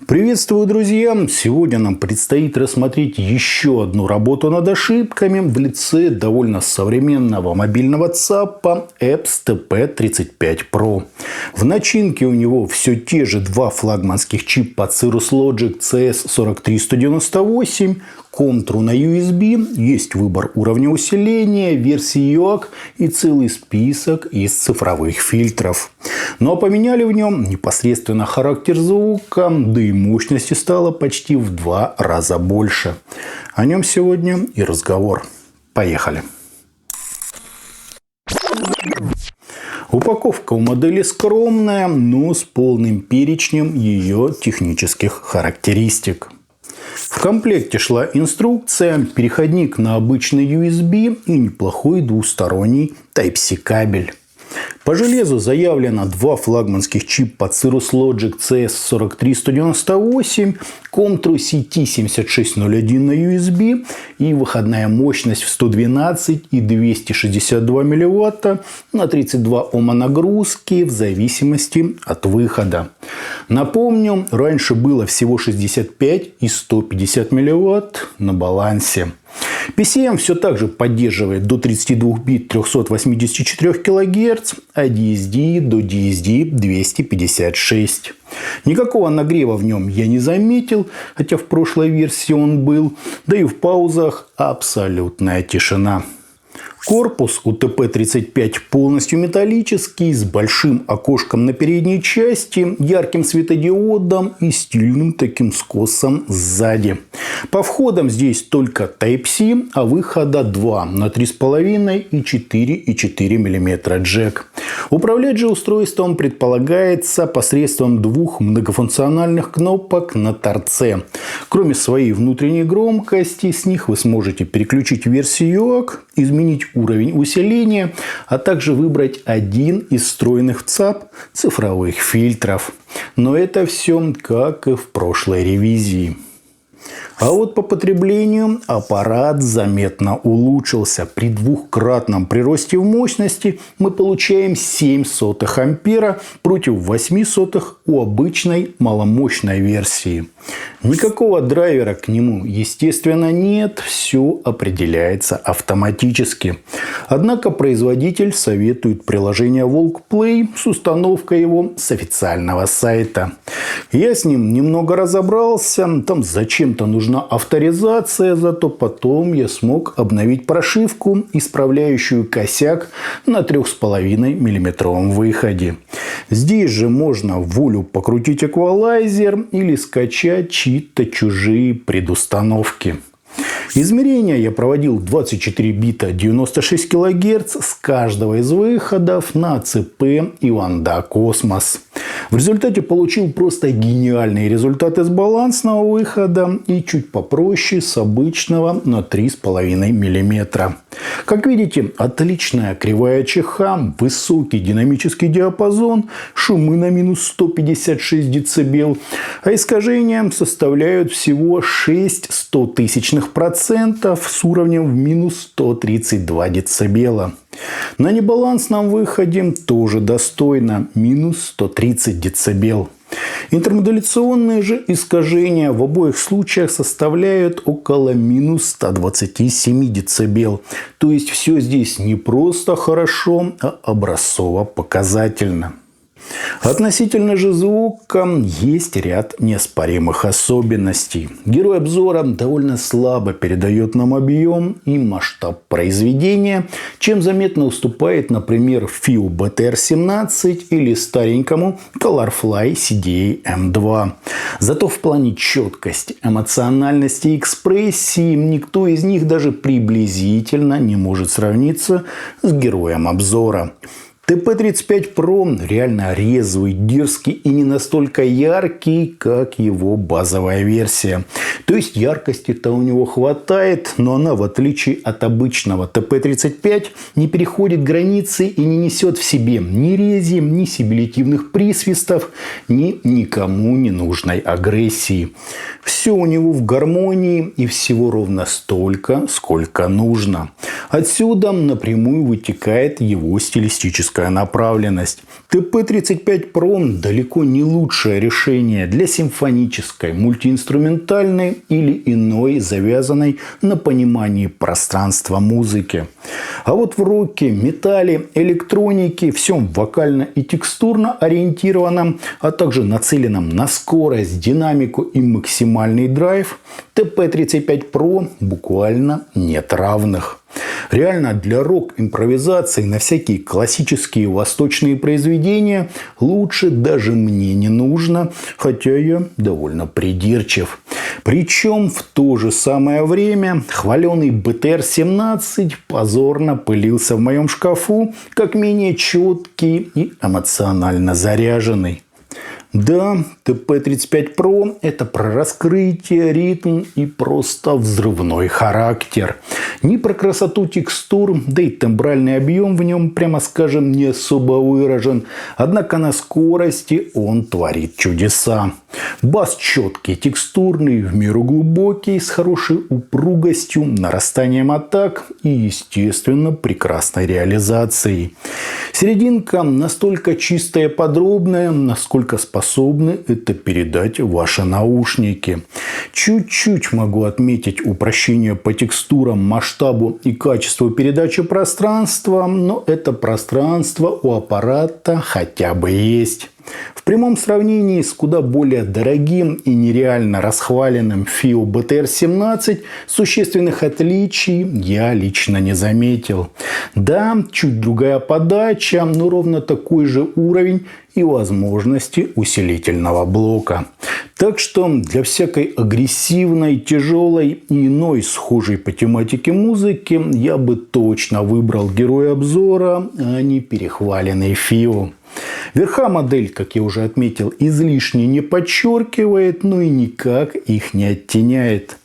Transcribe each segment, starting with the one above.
Приветствую, друзья! Сегодня нам предстоит рассмотреть еще одну работу над ошибками в лице довольно современного мобильного ЦАПа Epps TP35 Pro. В начинке у него все те же два флагманских чипа Cirrus Logic CS43198, контру на USB, есть выбор уровня усиления, версии UAC и целый список из цифровых фильтров. Но поменяли в нем непосредственно характер звука, да и мощности стало почти в 2 раза больше. О нем сегодня и разговор. Поехали! Упаковка у модели скромная, но с полным перечнем ее технических характеристик. В комплекте шла инструкция, переходник на обычный USB и неплохой двусторонний Type-C кабель. По железу заявлено два флагманских чипа Cirrus Logic CS43198, Comtru CT7601 на USB и выходная мощность в 112 и 262 мВт на 32 Ома нагрузки в зависимости от выхода. Напомню, раньше было всего 65 и 150 мВт на балансе. PCM все так же поддерживает до 32 бит 384 кГц, а DSD до DSD 256. Никакого нагрева в нем я не заметил, хотя в прошлой версии он был, да и в паузах абсолютная тишина. Корпус у TP35 полностью металлический, с большим окошком на передней части, ярким светодиодом и стильным таким скосом сзади. По входам здесь только Type-C, а выхода 2 на 3,5 и 4,4 мм джек. Управлять же устройством предполагается посредством двух многофункциональных кнопок на торце. Кроме своей внутренней громкости, с них вы сможете переключить версию UAC, изменить уровень усиления, а также выбрать один из встроенных в ЦАП цифровых фильтров. Но это все как и в прошлой ревизии. А вот по потреблению аппарат заметно улучшился. При двухкратном приросте в мощности мы получаем 0,07 ампера против 0,08 у обычной маломощной версии. Никакого драйвера к нему, естественно, нет. Все определяется автоматически. Однако производитель советует приложение VolkPlay с установкой его с официального сайта. Я с ним немного разобрался. Там зачем-то нужна авторизация, зато потом я смог обновить прошивку, исправляющую косяк на 3,5 мм выходе. Здесь же можно в волю покрутить эквалайзер или скачать чьи-то чужие предустановки. Измерения я проводил 24 бита 96 кГц с каждого из выходов на CP и Wanda Cosmos. В результате получил просто гениальные результаты с балансного выхода и чуть попроще с обычного на 3,5 мм. Как видите, отличная кривая ЧХ, высокий динамический диапазон, шумы на минус 156 дБ, а искажения составляют всего 0,06% с уровнем в минус 132 дБ. На небалансном выходе тоже достойно минус 130 дБ. Интермодуляционные же искажения в обоих случаях составляют около минус 127 дБ. То есть все здесь не просто хорошо, а образцово-показательно. Относительно же звука есть ряд неоспоримых особенностей. Герой обзора довольно слабо передает нам объем и масштаб произведения, чем заметно уступает, например, FIU BTR-17 или старенькому Colorfly CDA-M2. Зато в плане четкости, эмоциональности и экспрессии никто из них даже приблизительно не может сравниться с героем обзора. TP35 Pro реально резвый, дерзкий и не настолько яркий, как его базовая версия. То есть яркости-то у него хватает, но она, в отличие от обычного TP35, не переходит границы и не несет в себе ни рези, ни сибилитивных присвистов, ни никому не нужной агрессии. Все у него в гармонии и всего ровно столько, сколько нужно. Отсюда напрямую вытекает его стилистическая узкая направленность. ТП-35 Pro далеко не лучшее решение для симфонической, мультиинструментальной или иной, завязанной на понимании пространства музыки. А вот в роке, металле, электронике, всем вокально и текстурно ориентированном, а также нацеленном на скорость, динамику и максимальный драйв, ТП-35 Pro буквально нет равных. Реально для рок-импровизации на всякие классические восточные произведения лучше даже мне не нужно, хотя я довольно придирчив. Причем в то же самое время хваленый БТР-17 позорно пылился в моем шкафу, как менее четкий и эмоционально заряженный. Да, ТП-35 Pro – это про раскрытие, ритм и просто взрывной характер. Не про красоту текстур, да и тембральный объем в нем, прямо скажем, не особо выражен. Однако на скорости он творит чудеса. Бас четкий, текстурный, в меру глубокий, с хорошей упругостью, нарастанием атак и, естественно, прекрасной реализацией. Серединка настолько чистая и подробная, насколько способны это передать ваши наушники. Чуть-чуть могу отметить упрощение по текстурам, масштабу и качеству передачи пространства, но это пространство у аппарата хотя бы есть. В прямом сравнении с куда более дорогим и нереально расхваленным FiiO BTR-17 существенных отличий я лично не заметил. Да, чуть другая подача, но ровно такой же уровень и возможности усилительного блока. Так что для всякой агрессивной, тяжелой и иной схожей по тематике музыки я бы точно выбрал героя обзора, а не перехваленный FiiO. Верха модель, как я уже отметил, излишне не подчеркивает, но и никак их не оттеняет.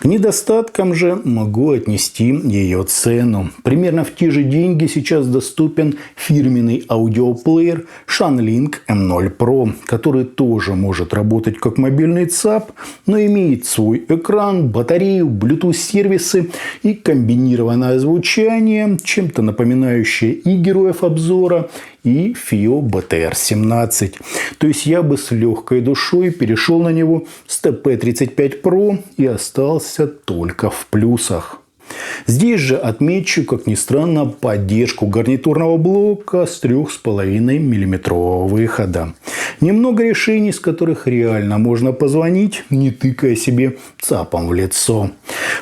К недостаткам же могу отнести ее цену. Примерно в те же деньги сейчас доступен фирменный аудиоплеер Shanling M0 Pro, который тоже может работать как мобильный ЦАП, но имеет свой экран, батарею, Bluetooth-сервисы и комбинированное звучание, чем-то напоминающее и героев обзора, и FiiO BTR-17. То есть я бы с легкой душой перешел на него с ТП-35 Pro и остался только в плюсах. Здесь же отмечу, как ни странно, поддержку гарнитурного блока с 3,5 мм выхода. Немного решений, с которых реально можно позвонить, не тыкая себе ЦАПом в лицо.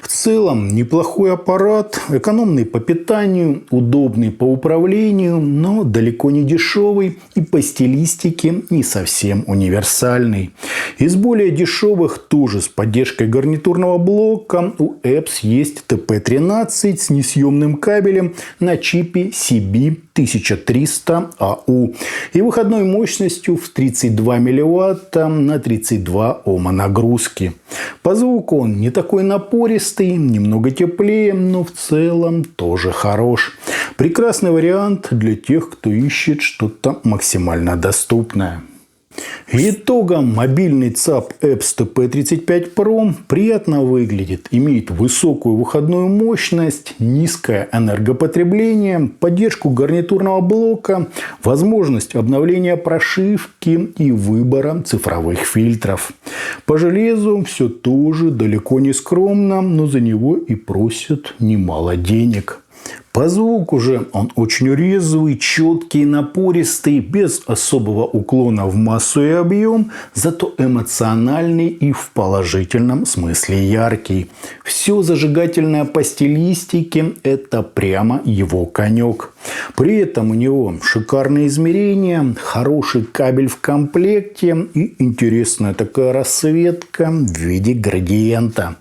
В целом, неплохой аппарат, экономный по питанию, удобный по управлению, но далеко не дешевый и по стилистике не совсем универсальный. Из более дешевых, тоже с поддержкой гарнитурного блока, у Epson есть ТП-13 с несъемным кабелем на чипе CB1300AU и выходной мощностью в 32 мВт на 32 Ома нагрузки. По звуку он не такой напористый, немного теплее, но в целом тоже хорош. Прекрасный вариант для тех, кто ищет что-то максимально доступное. Итогом мобильный ЦАП Epson TP35 Pro приятно выглядит, имеет высокую выходную мощность, низкое энергопотребление, поддержку гарнитурного блока, возможность обновления прошивки и выбора цифровых фильтров. По железу все тоже далеко не скромно, но за него и просят немало денег. По звуку же он очень резвый, четкий, напористый, без особого уклона в массу и объем, зато эмоциональный и в положительном смысле яркий. Все зажигательное по стилистике – это прямо его конек. При этом у него шикарные измерения, хороший кабель в комплекте и интересная такая расцветка в виде градиента.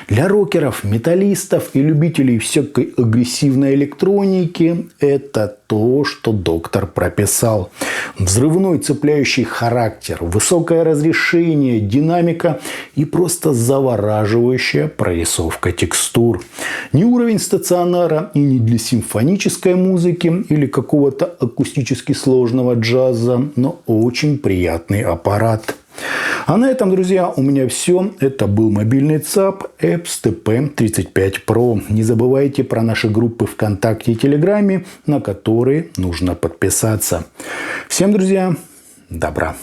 Для рокеров, металлистов и любителей всякой агрессивной электроники это то, что доктор прописал. Взрывной цепляющий характер, высокое разрешение, динамика и просто завораживающая прорисовка текстур. Не уровень стационара и не для симфонической музыки или какого-то акустически сложного джаза, но очень приятный аппарат. А на этом, друзья, у меня все. Это был мобильный ЦАП Epps TP35 Pro. Не забывайте про наши группы ВКонтакте и Телеграме, на которые нужно подписаться. Всем, друзья, добра.